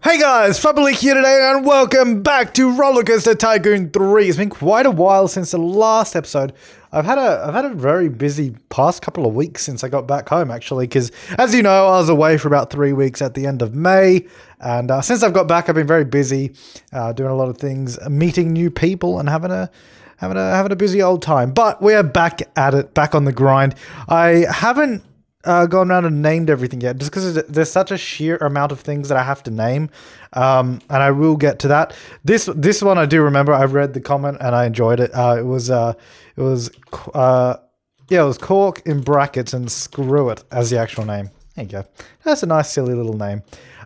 Hey guys, Flabaliki here today and welcome back to Rollercoaster Tycoon 3. It's been quite a while since the last episode. I've had a very busy past couple of weeks since I got back home actually, because as you know, I was away for about 3 weeks at the end of May, and since I've got back I've been very busy doing a lot of things, meeting new people and having a busy old time. But we are back at it, back on the grind. I haven't gone around and named everything yet, just because there's such a sheer amount of things that I have to name, and I will get to that. This one I do remember. I read the comment and I enjoyed it. It was Cork in brackets and Screw It as the actual name. There you go. That's a nice silly little name.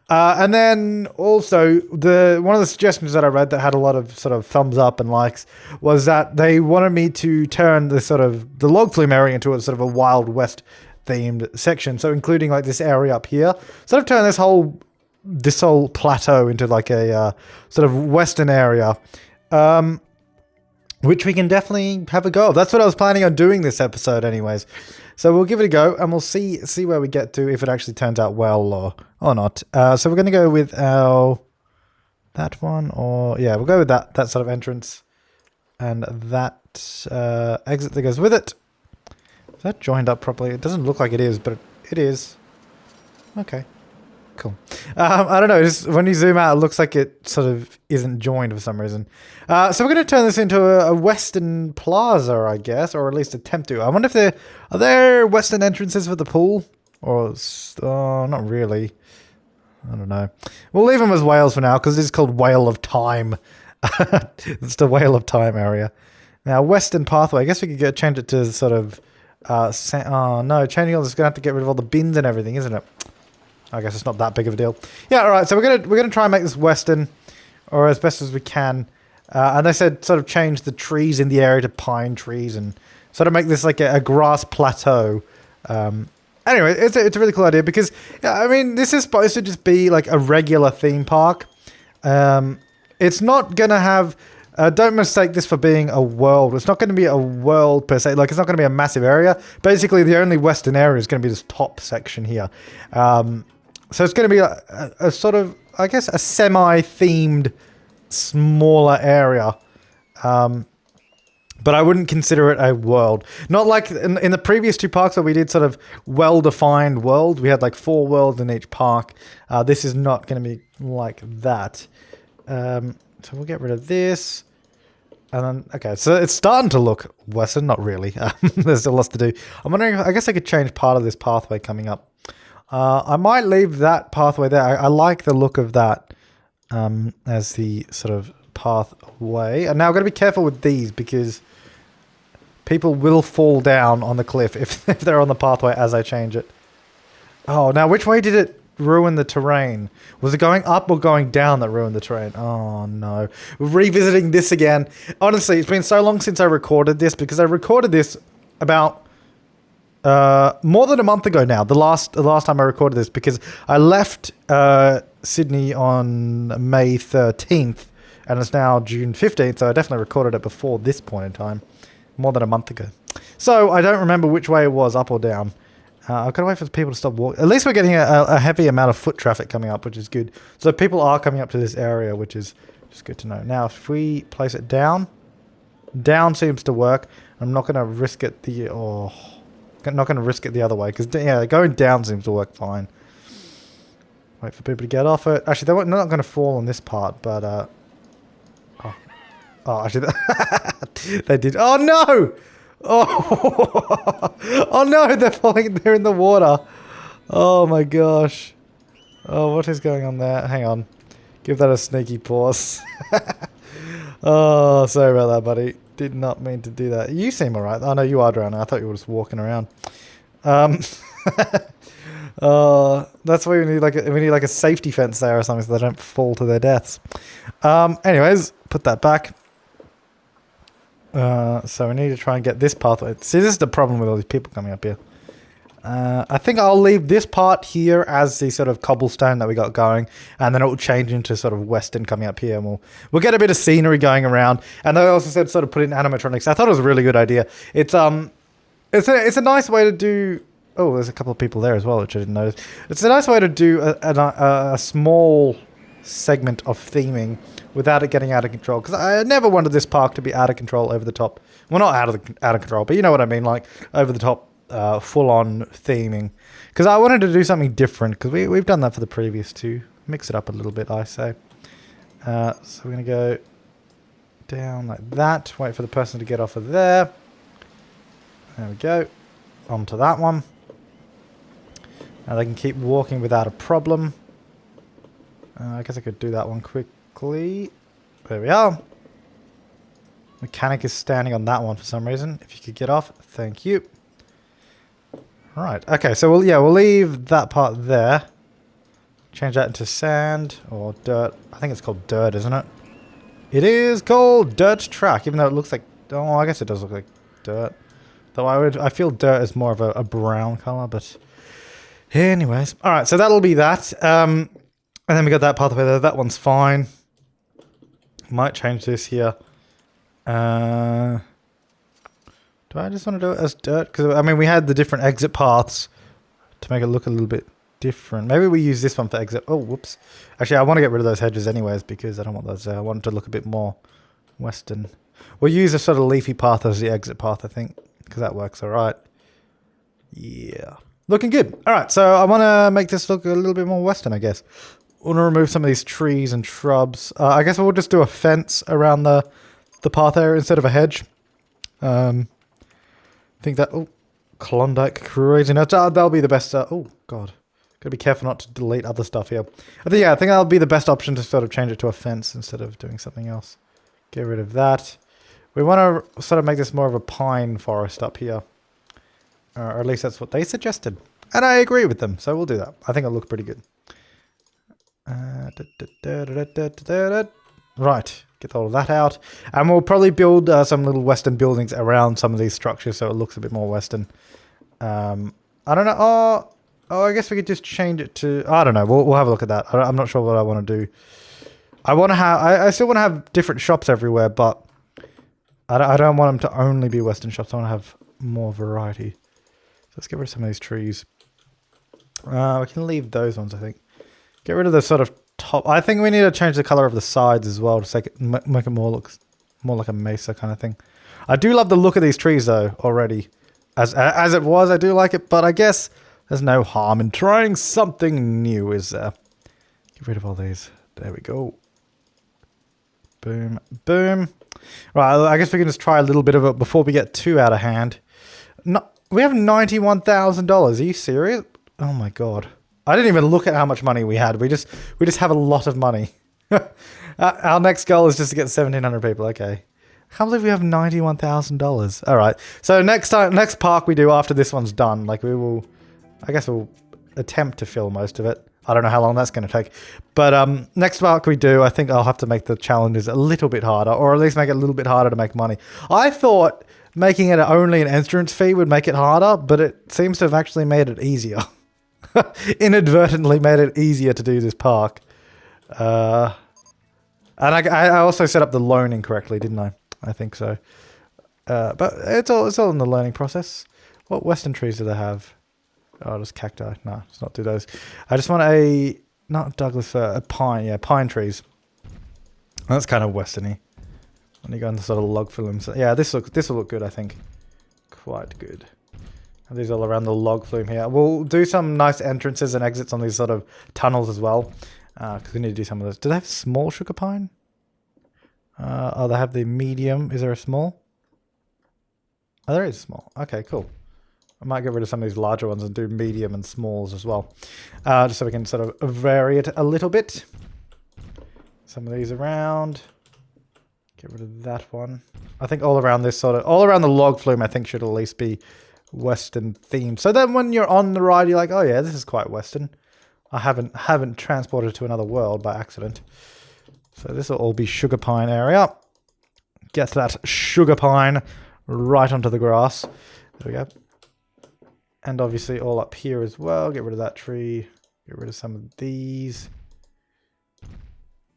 And then also one of the suggestions that I read that had a lot of sort of thumbs up and likes was that they wanted me to turn the log flume area into a sort of a Wild West themed section, so including like this area up here, sort of turn this whole plateau into like a sort of western area, which we can definitely have a go of. That's what I was planning on doing this episode anyways, so we'll give it a go and we'll see where we get to, if it actually turns out well or not. So we're going to go with that one, or yeah, we'll go with that sort of entrance and that exit that goes with it. Is that joined up properly? It doesn't look like it is, but it is. Okay, cool. I don't know, just when you zoom out, it looks like it sort of isn't joined for some reason. So we're going to turn this into a western plaza, I guess, or at least attempt to. I wonder if are there western entrances for the pool? Or, not really. I don't know. We'll leave them as Wales for now, because it is called Whale of Time. It's the Whale of Time area. Now, western pathway, I guess we could change it to sort of... oh no, changing all this is gonna have to get rid of all the bins and everything, isn't it? I guess it's not that big of a deal. Yeah, alright, so we're gonna try and make this western, or as best as we can. And they said sort of change the trees in the area to pine trees and sort of make this like a grass plateau. Anyway, it's a really cool idea because, yeah, I mean, this is supposed to just be like a regular theme park. It's not gonna have... don't mistake this for being a world. It's not going to be a world per se. Like, it's not going to be a massive area. Basically, the only western area is going to be this top section here. So it's going to be a sort of, I guess, a semi-themed, smaller area. But I wouldn't consider it a world. Not like in the previous two parks where we did sort of well-defined world. We had like 4 worlds in each park. This is not going to be like that. So we'll get rid of this. And then, okay, so it's starting to look western, not really. There's still lots to do. I'm wondering, I guess I could change part of this pathway coming up. I might leave that pathway there. I like the look of that as the sort of pathway. And now I've got to be careful with these because people will fall down on the cliff if they're on the pathway as I change it. Oh, now which way did it ruin the terrain? Was it going up or going down that ruined the terrain? Oh no. We're revisiting this again. Honestly, it's been so long since I recorded this because I recorded this about more than a month ago now. The last time I recorded this, because I left Sydney on May 13th and it's now June 15th, so I definitely recorded it before this point in time, more than a month ago. So I don't remember which way it was, up or down. I've got to wait for people to stop walking. At least we're getting a heavy amount of foot traffic coming up, which is good. So people are coming up to this area, which is just good to know. Now, if we place it down seems to work. I'm not going to risk it not going to risk it the other way, because yeah, going down seems to work fine. Wait for people to get off it. Actually, they're not going to fall on this part, but actually, they did. Oh no! Oh, oh no, they're falling, they're in the water. Oh my gosh. Oh, what is going on there? Hang on. Give that a sneaky pause. Oh, sorry about that, buddy. Did not mean to do that. You seem alright. Oh no, you are drowning. I thought you were just walking around. That's why we need like a safety fence there or something so they don't fall to their deaths. Anyways, put that back. So we need to try and get this pathway. See, this is the problem with all these people coming up here. I think I'll leave this part here as the sort of cobblestone that we got going, and then it will change into sort of western coming up here, and we'll get a bit of scenery going around. And they also said sort of put in animatronics. I thought it was a really good idea. It's a nice way to do. Oh, there's a couple of people there as well, which I didn't notice. It's a nice way to do a small segment of theming without it getting out of control. Because I never wanted this park to be out of control over the top. Well, not out of control, but you know what I mean, like over the top, full-on theming. Because I wanted to do something different, because we've done that for the previous two. Mix it up a little bit, I say. So we're going to go down like that. Wait for the person to get off of there. There we go. Onto that one. Now they can keep walking without a problem. I guess I could do that one quickly. There we are. Mechanic is standing on that one for some reason. If you could get off, thank you. Right. Okay, so we'll leave that part there. Change that into sand or dirt. I think it's called dirt, isn't it? It is called dirt track, even though it looks like... Oh, I guess it does look like dirt. Though I feel dirt is more of a brown color, but... Anyways. Alright, so that'll be that. And then we got that pathway there. That one's fine. Might change this here. Do I just want to do it as dirt? Because, I mean, we had the different exit paths to make it look a little bit different. Maybe we use this one for exit. Oh, whoops. Actually, I want to get rid of those hedges anyways because I don't want those there. I want it to look a bit more western. We'll use a sort of leafy path as the exit path, I think, because that works all right. Yeah. Looking good. All right, so I want to make this look a little bit more western, I guess. I want to remove some of these trees and shrubs. I guess we'll just do a fence around the path area instead of a hedge. I think that... Oh, Klondike crazy nuts. That'll be the best... oh, God. Gotta be careful not to delete other stuff here. I think that'll be the best option to sort of change it to a fence instead of doing something else. Get rid of that. We want to sort of make this more of a pine forest up here. Or at least that's what they suggested. And I agree with them, so we'll do that. I think it'll look pretty good. Right, get all of that out. And we'll probably build some little western buildings around some of these structures so it looks a bit more western. I don't know. Oh, I guess we could just change it to... I don't know. We'll have a look at that. I'm not sure what I want to do. I want to have... I still want to have different shops everywhere, but I don't want them to only be western shops. I want to have more variety. So let's get rid of some of these trees. We can leave those ones, I think. Get rid of the sort of top... I think we need to change the color of the sides as well to make it more like a mesa kind of thing. I do love the look of these trees, though, already. As it was, I do like it, but I guess... There's no harm in trying something new, is there? Get rid of all these. There we go. Boom, boom. Right, I guess we can just try a little bit of it before we get too out of hand. No, we have $91,000. Are you serious? Oh my god. I didn't even look at how much money we had. We just have a lot of money. Our next goal is just to get 1,700 people. Okay. I can't believe we have $91,000. All right. So next park we do after this one's done, like we will... I guess we'll attempt to fill most of it. I don't know how long that's going to take. But next park we do, I think I'll have to make the challenges a little bit harder, or at least make it a little bit harder to make money. I thought making it only an entrance fee would make it harder, but it seems to have actually made it easier. Inadvertently made it easier to do this park. And I also set up the loan incorrectly, didn't I? I think so. But it's all in the learning process. What western trees do they have? Oh, just cacti. No, let's not do those. I just want not Douglas fir, a pine. Yeah, pine trees. That's kind of westerny. When you go into sort of log flumes. Yeah, this will look good, I think. Quite good. And these all around the log flume here. We'll do some nice entrances and exits on these sort of tunnels as well. Because we need to do some of those. Do they have small sugar pine? Oh, they have the medium. Is there a small? Oh, there is small. Okay, cool. I might get rid of some of these larger ones and do medium and smalls as well. Just so we can sort of vary it a little bit. Some of these around. Get rid of that one. I think all around the log flume I think should at least be western themed. So then when you're on the ride you're like, oh yeah, this is quite western. I haven't transported to another world by accident. So this will all be sugar pine area. Get that sugar pine right onto the grass. There we go. And obviously all up here as well. Get rid of that tree. Get rid of some of these.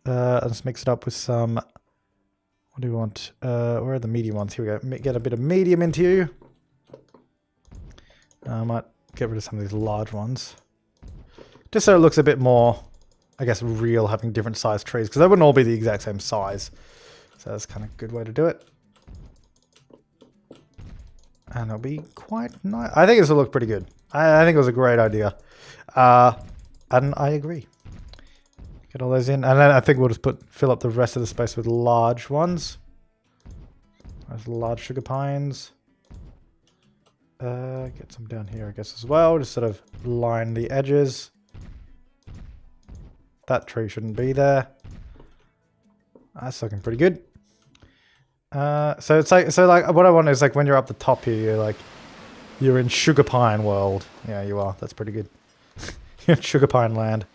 Let's mix it up with some... What do we want? Where are the medium ones? Here we go. Get a bit of medium into you. I might get rid of some of these large ones. Just so it looks a bit more I guess, real having different sized trees, because they wouldn't all be the exact same size. So that's kind of a good way to do it. And it'll be quite nice. I think this will look pretty good. I think it was a great idea. And I agree. Get all those in. And then I think we'll just fill up the rest of the space with large ones. Those large sugar pines. Get some down here, I guess, as well. Just sort of line the edges. That tree shouldn't be there. That's looking pretty good. So it's like what I want is like when you're up the top here, you're in sugar pine world. Yeah, you are. That's pretty good. You're in sugar pine land.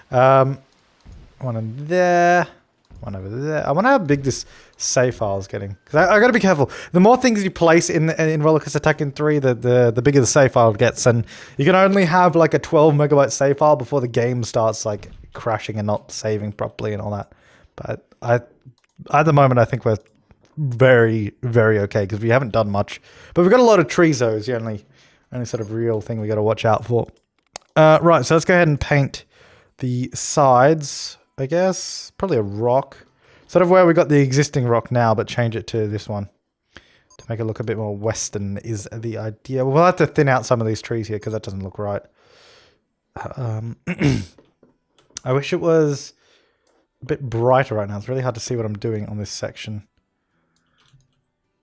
One in there. One over there. I wonder how big this save file is getting. Because I got to be careful. The more things you place in Rollercoaster Tycoon 3, the bigger the save file gets. And you can only have like a 12 megabyte save file before the game starts like crashing and not saving properly and all that. But at the moment, I think we're very, very okay because we haven't done much. But we've got a lot of trees though. Is the only sort of real thing we got to watch out for. Right, so let's go ahead and paint the sides. I guess probably a rock, sort of where we got the existing rock now, but change it to this one to make it look a bit more western is the idea. We'll have to thin out some of these trees here because that doesn't look right. I wish it was a bit brighter right now. It's really hard to see what I'm doing on this section.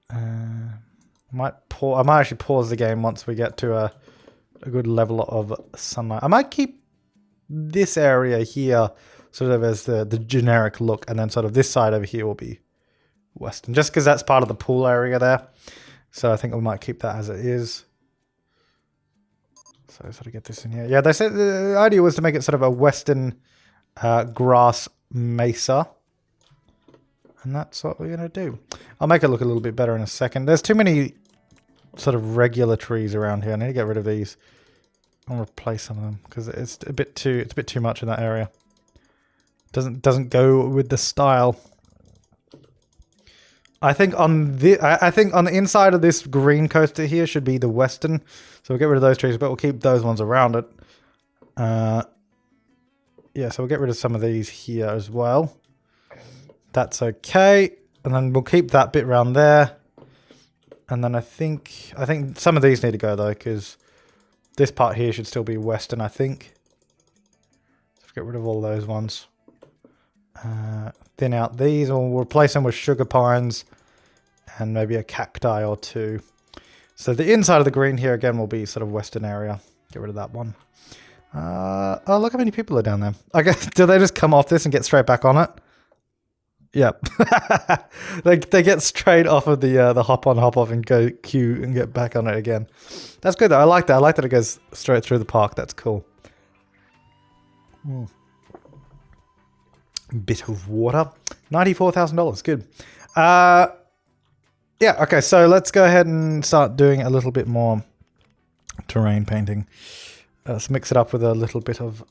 I might actually pause the game once we get to a good level of sunlight. I might keep this area here sort of as the generic look, and then sort of this side over here will be western, just because that's part of the pool area there. So I think we might keep that as it is. So sort of get this in here. Yeah, they said the idea was to make it sort of a western grass mesa. And that's what we're going to do. I'll make it look a little bit better in a second. There's too many sort of regular trees around here. I need to get rid of these. I'll replace some of them because it's a bit too much in that area. Doesn't go with the style. I think on the inside of this green coaster here should be the western. So we'll get rid of those trees, but we'll keep those ones around it. Yeah, so we'll get rid of some of these here as well. That's okay. And then we'll keep that bit around there. And then I think some of these need to go though, because this part here should still be western, I think. Let's get rid of all those ones. Thin out these, or we'll replace them with sugar pines and maybe a cacti or two. So the inside of the green here again will be sort of western area. Get rid of that one. Oh, look how many people are down there. I guess, do they just come off this and get straight back on it? Yep. they get straight off of the hop on, hop off and go queue and get back on it again. That's good though. I like that. I like that it goes straight through the park. That's cool. Bit of water. $94,000. Good. Yeah, okay, so let's go ahead and start doing a little bit more terrain painting. Let's mix it up with a little bit of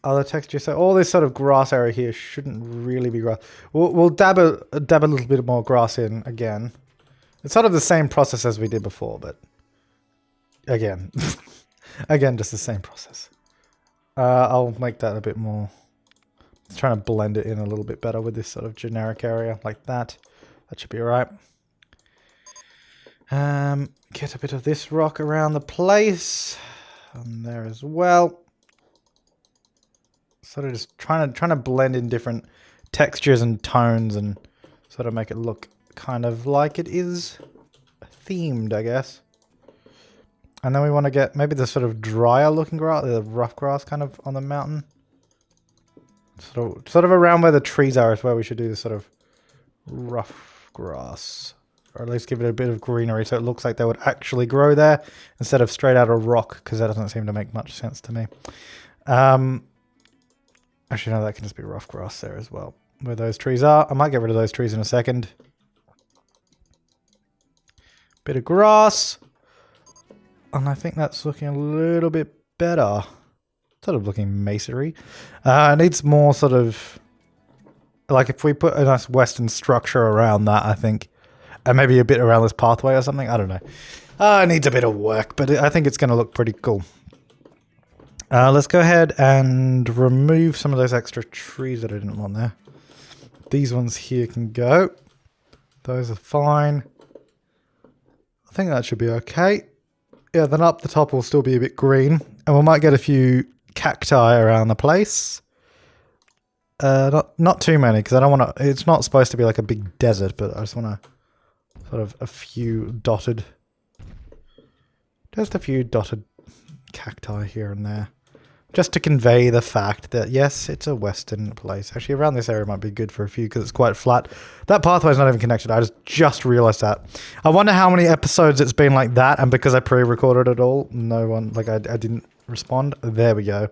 other texture. So all this sort of grass area here shouldn't really be grass. We'll dab a little bit more grass in again. It's sort of the same process as we did before, but again, again, just the same process. I'll make that a bit more. Trying to blend it in a little bit better with this sort of generic area like that. That should be alright. Get a bit of this rock around the place. And there as well. Sort of just trying to blend in different textures and tones and sort of make it look kind of like it is themed, I guess. And then we want to get maybe the sort of drier looking grass, the rough grass kind of on the mountain. Sort of around where the trees are is where we should do this sort of rough grass. Or at least give it a bit of greenery so it looks like they would actually grow there instead of straight out of rock, because that doesn't seem to make much sense to me. Actually, no, that can just be rough grass there as well. Where those trees are. I might get rid of those trees in a second. Bit of grass. And I think that's looking a little bit better. Sort of looking masonry. It needs more sort of, like if we put a nice western structure around that, I think, and maybe a bit around this pathway or something, I don't know. It needs a bit of work, but I think it's going to look pretty cool. Let's go ahead and remove some of those extra trees that I didn't want there. These ones here can go. Those are fine. I think that should be okay. Yeah, then up the top will still be a bit green. And we might get a few cacti around the place. Not too many, because I don't want to... It's not supposed to be like a big desert, but I just want to... Sort of a few dotted... Just a few dotted cacti here and there. Just to convey the fact that, yes, it's a western place. Actually, around this area might be good for a few because it's quite flat. That pathway is not even connected. I just realized that. I wonder how many episodes it's been like that, and because I pre-recorded it all, no one, like I didn't respond. There we go.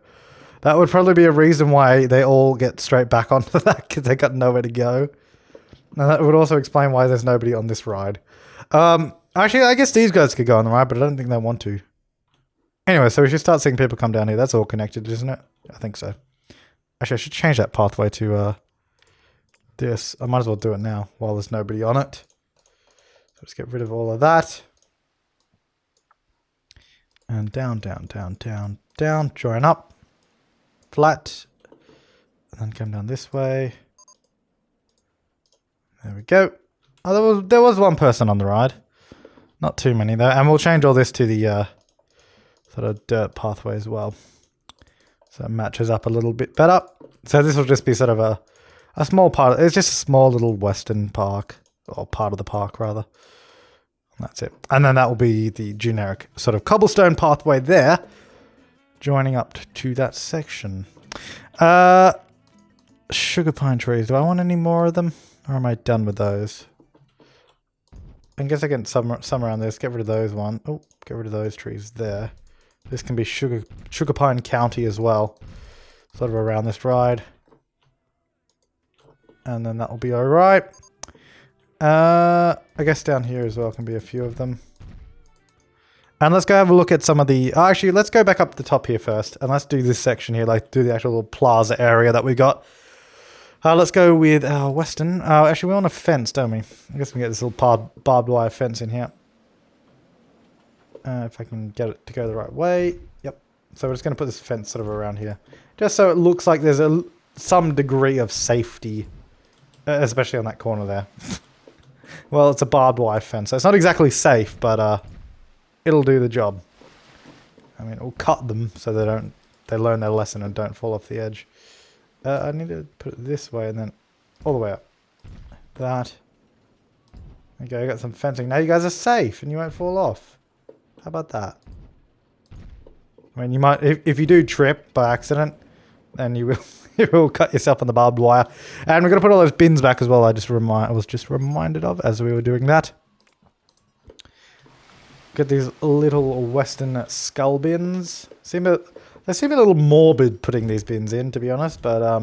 That would probably be a reason why they all get straight back onto that, because they got nowhere to go. And that would also explain why there's nobody on this ride. Actually, I guess these guys could go on the ride, but I don't think they want to. Anyway, so we should start seeing people come down here. That's all connected, isn't it? I think so. Actually, I should change that pathway to this. I might as well do it now while there's nobody on it. So let's get rid of all of that. And down, down, down, down, down. Join up. Flat. And then come down this way. There we go. Oh, there was one person on the ride. Not too many though. And we'll change all this to the... sort of dirt pathway as well. So it matches up a little bit better. So this will just be sort of a small part. It's just a small little western park. Or part of the park, rather. And that's it. And then that will be the generic sort of cobblestone pathway there. Joining up to that section. Sugar pine trees. Do I want any more of them? Or am I done with those? I guess I get some around this. Get rid of those one. Oh, get rid of those trees there. This can be Sugar Pine County as well. Sort of around this ride. And then that will be alright. I guess down here as well can be a few of them. And let's go have a look at some of the... actually, let's go back up the top here first. And let's do this section here. Like, do the actual little plaza area that we got. Let's go with our western. Actually, we want a fence, don't we? I guess we can get this little barbed wire fence in here. If I can get it to go the right way. Yep. So we're just going to put this fence sort of around here. Just so it looks like there's some degree of safety. Especially on that corner there. Well, it's a barbed wire fence. So it's not exactly safe, but it'll do the job. I mean, it'll cut them so they learn their lesson and don't fall off the edge. I need to put it this way and then all the way up. That. Okay, I got some fencing. Now you guys are safe and you won't fall off. How about that? I mean, you might, if you do trip by accident, then you will cut yourself on the barbed wire. And we're going to put all those bins back as well. I was just reminded of as we were doing that. Get these little western skull bins. They seem a little morbid putting these bins in, to be honest, but,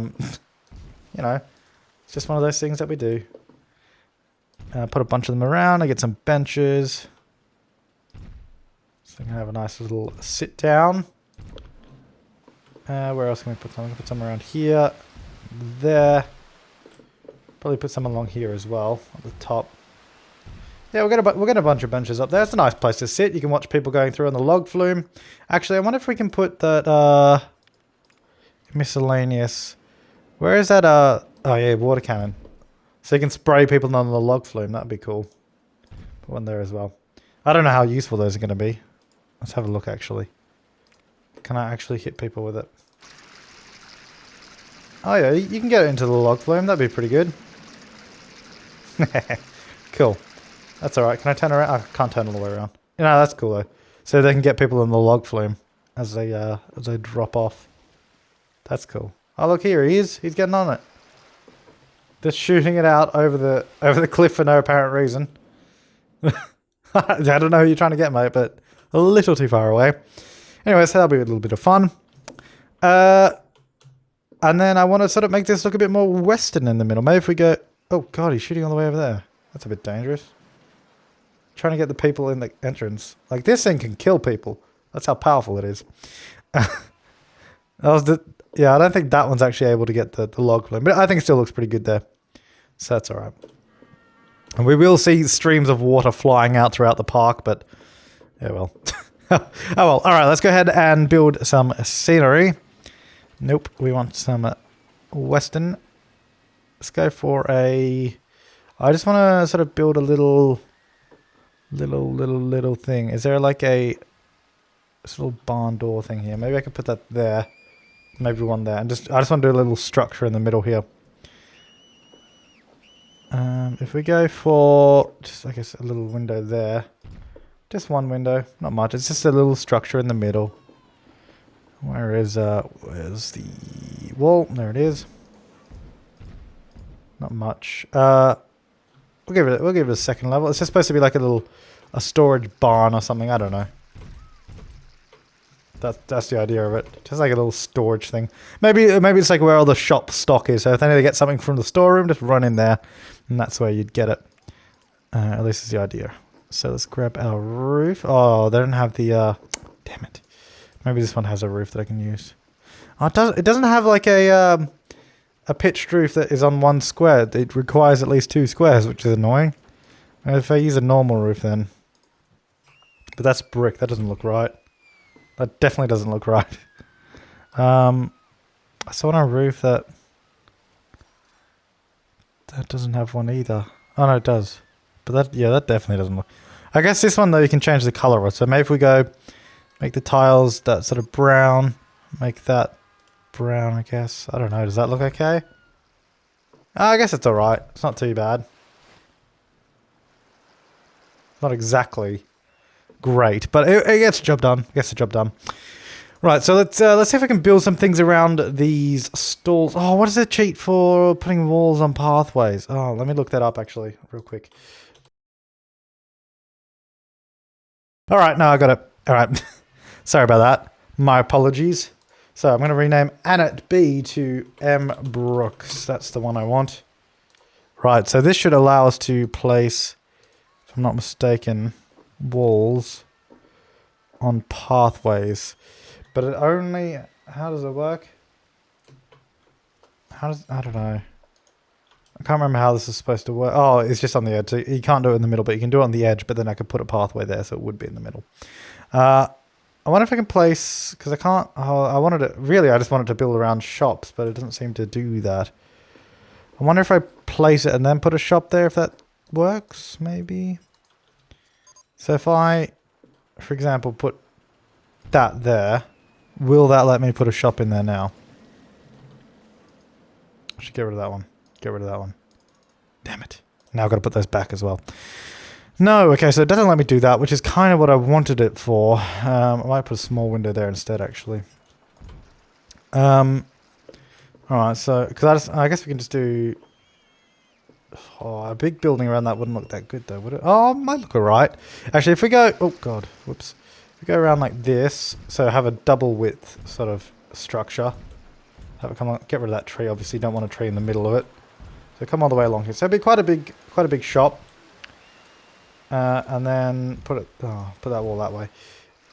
you know, it's just one of those things that we do. Put a bunch of them around. I get some benches. So I can have a nice little sit down. Where else can we put some? We can put some around here, there. Probably put some along here as well, at the top. Yeah, we'll get a bunch of benches up there. It's a nice place to sit. You can watch people going through on the log flume. Actually, I wonder if we can put that miscellaneous. Where is that? Oh yeah, water cannon. So you can spray people on the log flume. That'd be cool. Put one there as well. I don't know how useful those are going to be. Let's have a look. Actually, can I actually hit people with it? Oh yeah, you can get it into the log flume. That'd be pretty good. Cool. That's alright. Can I turn around? I can't turn all the way around. You know, that's cool though. So they can get people in the log flume as they drop off. That's cool. Oh look here, he is. He's getting on it. Just shooting it out over the cliff for no apparent reason. I don't know who you're trying to get, mate, but a little too far away. Anyway, so that'll be a little bit of fun. And then I want to sort of make this look a bit more western in the middle. Maybe if we go... Oh god, he's shooting all the way over there. That's a bit dangerous. Trying to get the people in the entrance. Like, this thing can kill people. That's how powerful it is. Yeah, I don't think that one's actually able to get the log flume, but I think it still looks pretty good there. So that's alright. And we will see streams of water flying out throughout the park, but... Yeah, well. Oh well, alright, let's go ahead and build some scenery. Nope, we want some western. Let's go for a... I just want to sort of build a little thing. Is there like a little barn door thing here? Maybe I could put that there. Maybe one there. And I just want to do a little structure in the middle here. If we go for just, I guess, a little window there. Just one window, not much. It's just a little structure in the middle. Where's the wall? There it is. Not much. We'll give it a second level. It's just supposed to be like a storage barn or something. I don't know. That's the idea of it. Just like a little storage thing. Maybe it's like where all the shop stock is. So if they need to get something from the storeroom, just run in there, and that's where you'd get it. At least is the idea. So let's grab our roof. Oh, they don't have the... damn it. Maybe this one has a roof that I can use. Oh, it doesn't have like a pitched roof that is on one square. It requires at least 2 squares, which is annoying. If I use a normal roof then. But that's brick. That doesn't look right. That definitely doesn't look right. I saw on a roof that doesn't have one either. Oh no, it does. But that definitely doesn't look... I guess this one though you can change the color of. So maybe if we go make the tiles that sort of brown, make that brown, I guess. I don't know, does that look okay? I guess it's alright. It's not too bad. Not exactly great, but it gets the job done. Gets the job done. Right, so let's see if I can build some things around these stalls. Oh, what is the cheat for putting walls on pathways? Oh, let me look that up actually, real quick. Alright, no, I got it. Alright. Sorry about that. My apologies. So I'm going to rename Annette B to M. Brooks. That's the one I want. Right, so this should allow us to place, if I'm not mistaken, walls on pathways. But it only... How does it work? I don't know. I can't remember how this is supposed to work. Oh, it's just on the edge. So you can't do it in the middle, but you can do it on the edge, but then I could put a pathway there, so it would be in the middle. I wonder if I can place... Because I can't... Oh, I wanted to... Really, I just wanted to build around shops, but it doesn't seem to do that. I wonder if I place it and then put a shop there, if that works, maybe? So if I, for example, put that there, will that let me put a shop in there now? I should get rid of that one. Get rid of that one. Damn it. Now I've got to put those back as well. No, okay, so it doesn't let me do that, which is kind of what I wanted it for. I might put a small window there instead, actually. Alright, so, because I guess we can just do... Oh, a big building around that wouldn't look that good though, would it? Oh, it might look alright. Actually, if we go... Oh, God. Whoops. If we go around like this, so have a double width sort of structure. Have it come on, get rid of that tree, obviously. You don't want a tree in the middle of it. So come all the way along here. So it'd be quite a big shop. And then put that wall that way.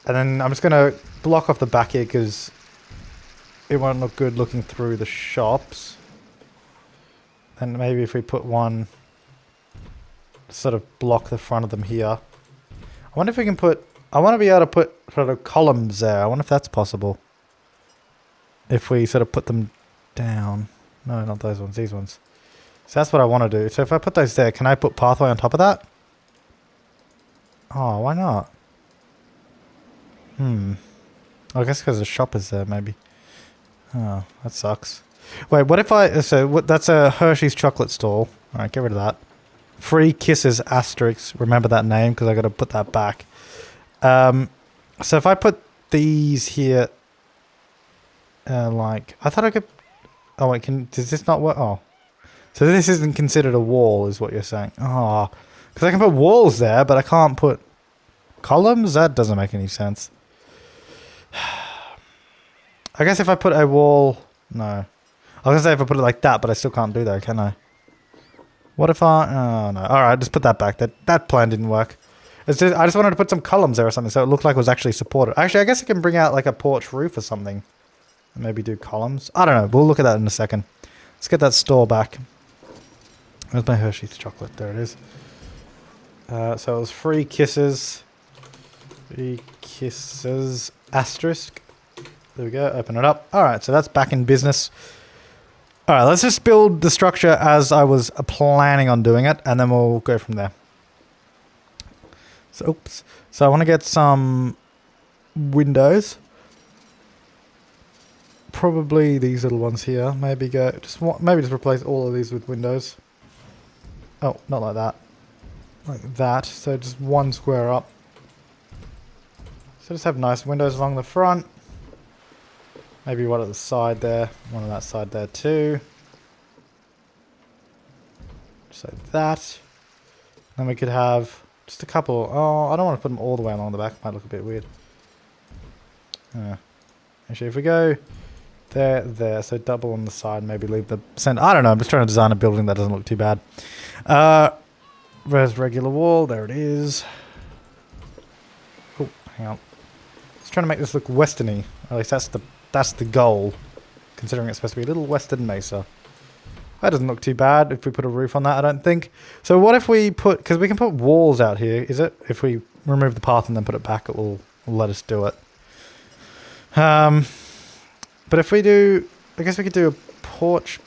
And then I'm just going to block off the back here because it won't look good looking through the shops. And maybe if we put one, sort of block the front of them here. I wonder if we can put... I want to be able to put sort of columns there. I wonder if that's possible. If we sort of put them down. No, not those ones. These ones. So that's what I want to do. So if I put those there, can I put pathway on top of that? Oh, why not? I guess because the shop is there, maybe. Oh, that sucks. Wait, what if I... So, that's a Hershey's chocolate stall. Alright, get rid of that. Free Kisses asterisk. Remember that name, because I got to put that back. So if I put these here... like... I thought I could... Oh, wait, does this not work? Oh. So this isn't considered a wall, is what you're saying. Oh. Because I can put walls there, but I can't put... columns? That doesn't make any sense. I guess if I put a wall... No. I was going to say if I put it like that, but I still can't do that, can I? What if I... Oh, no. Alright, just put that back. That plan didn't work. I just wanted to put some columns there or something, so it looked like it was actually supported. Actually, I guess I can bring out like a porch roof or something. And maybe do columns. I don't know. We'll look at that in a second. Let's get that store back. Where's my Hershey's chocolate? There it is. So it was Free Kisses. 3 kisses asterisk. There we go, open it up. Alright, so that's back in business. Alright, let's just build the structure as I was planning on doing it, and then we'll go from there. So, oops. So I want to get some windows. Probably these little ones here. Maybe just replace all of these with windows. Oh, not like that. Like that. So just one square up. So just have nice windows along the front. Maybe one at the side there. One on that side there too. Just like that. Then we could have just a couple. Oh, I don't want to put them all the way along the back. Might look a bit weird. Actually, if we go there, so double on the side, maybe leave the center. I don't know, I'm just trying to design a building that doesn't look too bad. Where's regular wall? There it is. Oh, hang on. Just trying to make this look westerny. At least that's the goal, considering it's supposed to be a little western mesa. That doesn't look too bad if we put a roof on that, I don't think. So what if we put, because we can put walls out here, is it? If we remove the path and then put it back, it will let us do it. But if we do, I guess we could do a porch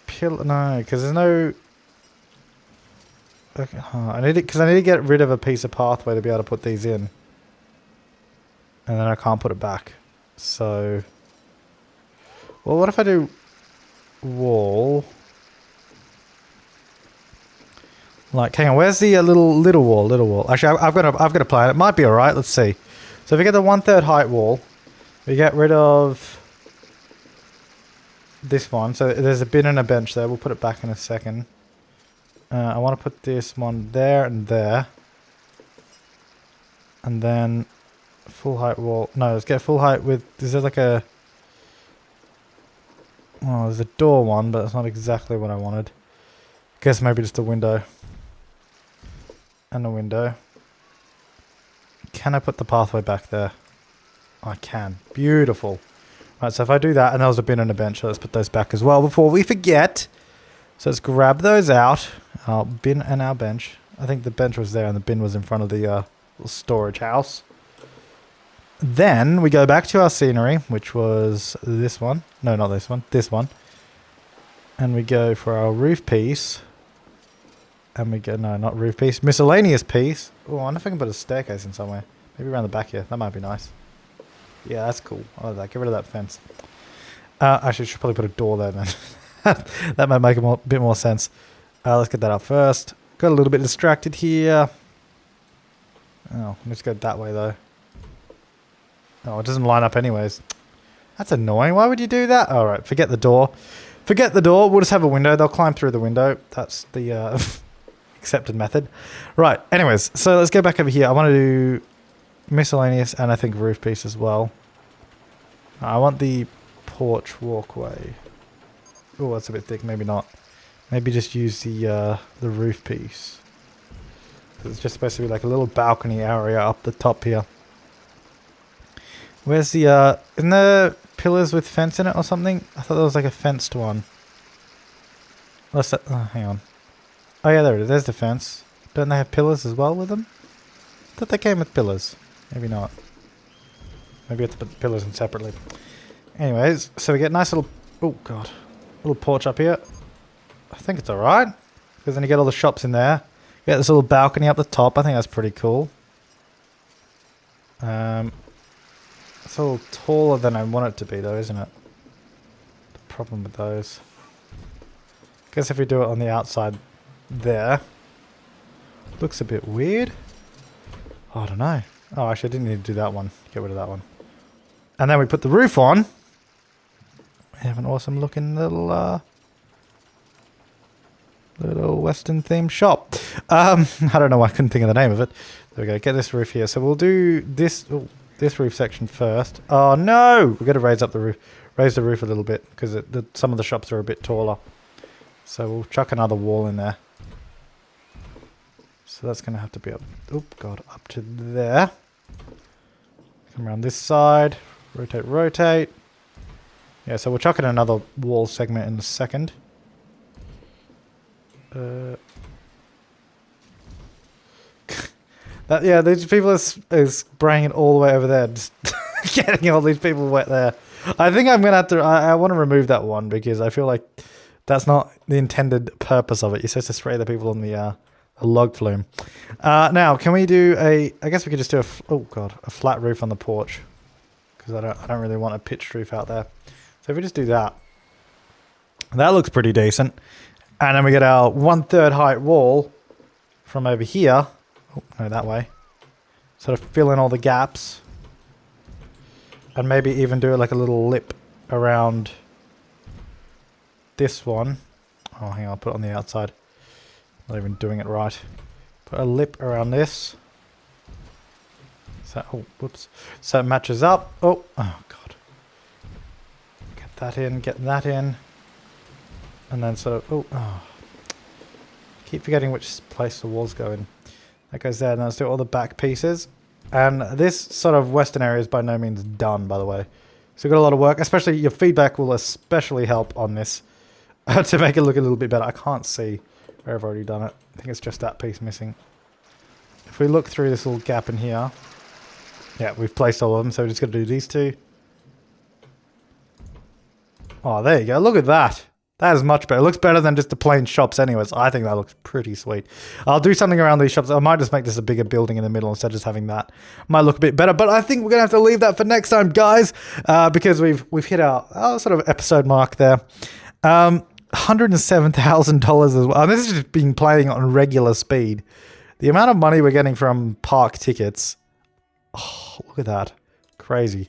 pillar. No, because there's no. Okay, I need to get rid of a piece of pathway to be able to put these in, and then I can't put it back. So, well, what if I do wall? Like, hang on, where's the little wall? Little wall. Actually, I've got a plan. It might be all right. Let's see. So if we get the 1/3 height wall, we get rid of this one. So there's a bin and a bench there. We'll put it back in a second. I want to put this one there and there. And then full height wall. No, let's get full height with... Is there like a... Oh, there's a door one, but it's not exactly what I wanted. Guess maybe just a window. And a window. Can I put the pathway back there? I can. Beautiful. Right, so if I do that, and there was a bin and a bench, so let's put those back as well before we forget. So let's grab those out. Our bin and our bench. I think the bench was there and the bin was in front of the little storage house. Then we go back to our scenery, which was this one. No, not this one. This one. And we go for our roof piece. And we go, no, not roof piece. Miscellaneous piece. Oh, I wonder if I can put a staircase in somewhere. Maybe around the back here. That might be nice. Yeah, that's cool. I like that. Get rid of that fence. Actually, I should probably put a door there then. That might make a bit more sense. Let's get that up first. Got a little bit distracted here. Oh, let's go that way though. Oh, it doesn't line up anyways. That's annoying. Why would you do that? Alright, forget the door. Forget the door. We'll just have a window. They'll climb through the window. That's the accepted method. Right, anyways. So let's go back over here. I want to do miscellaneous and I think roof piece as well. I want the porch walkway. Oh, that's a bit thick. Maybe not. Maybe just use the roof piece. It's just supposed to be like a little balcony area up the top here. Where's the isn't there pillars with fence in it or something? I thought there was like a fenced one. Let's hang on. Oh yeah, there it is. There's the fence. Don't they have pillars as well with them? I thought they came with pillars. Maybe not. Maybe you have to put the pillars in separately. Anyways, so we get a nice little... Oh, God. Little porch up here. I think it's alright. Because then you get all the shops in there. You get this little balcony up the top. I think that's pretty cool. It's a little taller than I want it to be, though, isn't it? The problem with those. I guess if we do it on the outside there. Looks a bit weird. Oh, I don't know. Oh, actually, I didn't need to do that one. Get rid of that one. And then we put the roof on. We have an awesome looking little western themed shop. I don't know why I couldn't think of the name of it. There we go. Get this roof here. So we'll do this roof section first. Oh no! We've got to raise up the roof. Raise the roof a little bit because some of the shops are a bit taller. So we'll chuck another wall in there. So that's going to have to be up. Oh God, up to there. Come around this side. Rotate, rotate. Yeah, so we'll chuck in another wall segment in a second. Yeah, these people is spraying it all the way over there, just getting all these people wet there. I think I'm gonna have to. I want to remove that one because I feel like that's not the intended purpose of it. You're supposed to spray the people on the log flume. Now, can we do a? I guess we could just do a flat roof on the porch because I don't really want a pitched roof out there. So if we just do that, that looks pretty decent. And then we get our 1/3 height wall from over here. Oh, no, that way. Sort of fill in all the gaps. And maybe even do like a little lip around this one. Oh, hang on, I'll put it on the outside. Not even doing it right. Put a lip around this. So, oh, whoops. So it matches up. Oh God. Get that in, get that in. And then sort of, keep forgetting which place the walls go in. That goes there, and let's do all the back pieces. And this sort of western area is by no means done, by the way. So we've got a lot of work, especially your feedback will especially help on this to make it look a little bit better. I can't see where I've already done it. I think it's just that piece missing. If we look through this little gap in here, yeah, we've placed all of them, so we're just going to do these two. Oh, there you go. Look at that. That is much better. It looks better than just the plain shops anyways. I think that looks pretty sweet. I'll do something around these shops. I might just make this a bigger building in the middle instead of just having that. Might look a bit better, but I think we're going to have to leave that for next time, guys, because we've hit our sort of episode mark there. $107,000 as well. And this is just been playing on regular speed. The amount of money we're getting from park tickets. Oh, look at that. Crazy.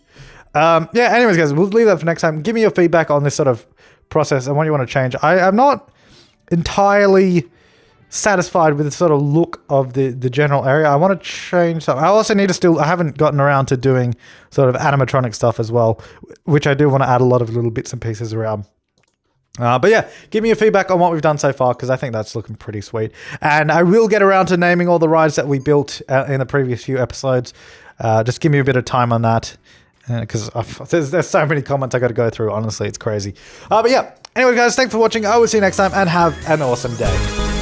Yeah, anyways, guys, we'll leave that for next time. Give me your feedback on this sort of process and what you want to change. I'm not entirely satisfied with the sort of look of the general area. I want to change something. I also need to I haven't gotten around to doing sort of animatronic stuff as well, which I do want to add a lot of little bits and pieces around. But yeah, give me your feedback on what we've done so far because I think that's looking pretty sweet. And I will get around to naming all the rides that we built in the previous few episodes. Just give me a bit of time on that. Because there's so many comments I got to go through. Honestly, it's crazy. But yeah. Anyway, guys, thanks for watching. I will see you next time and have an awesome day.